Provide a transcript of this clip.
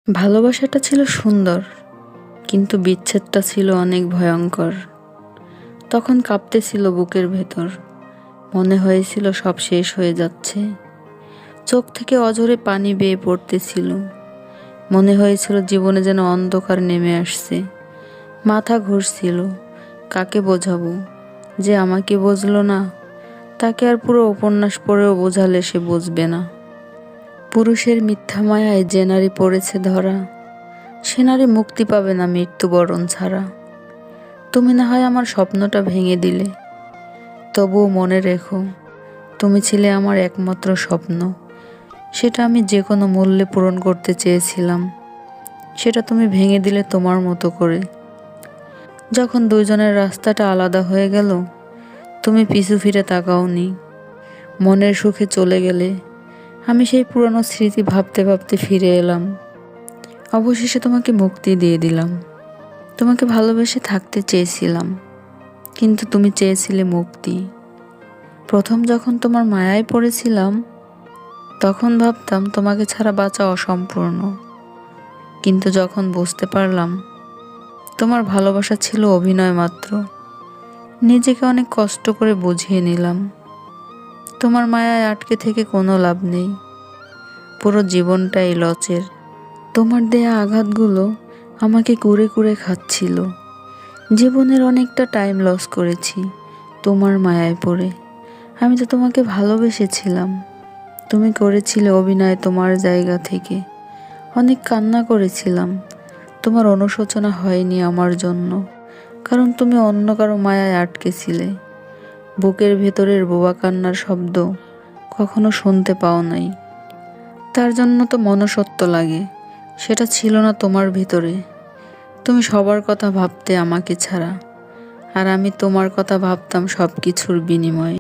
ভালোবাসাটা ছিল সুন্দর, কিন্তু বিচ্ছেদটা ছিল অনেক ভয়ঙ্কর। তখন কাঁপতেছিল বুকের ভেতর, মনে হয়েছিল সব শেষ হয়ে যাচ্ছে। চোখ থেকে অঝরে পানি বেয়ে পড়তেছিল, মনে হয়েছিল জীবনে যেন অন্ধকার নেমে আসছে। মাথা ঘুরছিল, কাকে বোঝাবো? যে আমাকে বুঝলো না, তাকে আর পুরো উপন্যাস পড়েও বোঝালে সে বুঝবে না। পুরুষের মিথ্যা মায়ায় যে নারী পড়েছে ধরা, সে নারী মুক্তি পাবে না মৃত্যুবরণ ছাড়া। তুমি না হয় আমার স্বপ্নটা ভেঙে দিলে, তবুও মনে রেখো, তুমি ছিলে আমার একমাত্র স্বপ্ন। সেটা আমি যে কোনো মূল্যে পূরণ করতে চেয়েছিলাম, সেটা তুমি ভেঙে দিলে তোমার মতো করে। যখন দুজনের রাস্তাটা আলাদা হয়ে গেল, তুমি পিছু ফিরে তাকাওনি, মনের সুখে চলে গেলে। আমি সেই পুরনো স্মৃতি ভাবতে ভাবতে ফিরে এলাম। অবশেষে তোমাকে মুক্তি দিয়ে দিলাম। তোমাকে ভালোবেসে থাকতে চেয়েছিলাম, কিন্তু তুমি চেয়েছিলে মুক্তি। প্রথম যখন তোমার মায়ায় পড়েছিলাম, তখন ভাবতাম তোমাকে ছাড়া বাঁচা অসম্পূর্ণ। কিন্তু যখন বুঝতে পারলাম তোমার ভালোবাসা ছিল অভিনয় মাত্র, নিজেকে অনেক কষ্ট করে বুঝিয়ে নিলাম। তোমার মায়ায় আটকে থেকে কোনো লাভ নেই, পুরো জীবনটাই লচের। তোমার দেয়া আঘাতগুলো আমাকে কুরে কুরে খাচ্ছিল। জীবনের অনেকটা টাইম লস করেছি তোমার মায়ায় পড়ে। আমি তো তোমাকে ভালোবেসেছিলাম, তুমি করেছিলে অভিনয় তোমার জায়গা থেকে। অনেক কান্না করেছিলাম, তোমার অনুশোচনা হয়নি আমার জন্য, কারণ তুমি অন্য কারো মায়ায় আটকেছিলে। বুকের ভেতরের বোবা কান্নার শব্দ কখনো শুনতে পাও নাই। তার জন্য তো মনুষ্যত্ব লাগে, সেটা ছিল না তোমার ভিতরে। তুমি সবার কথা ভাবতে আমাকে ছাড়া, আর আমি তোমার কথা ভাবতাম সব কিছুর বিনিময়ে।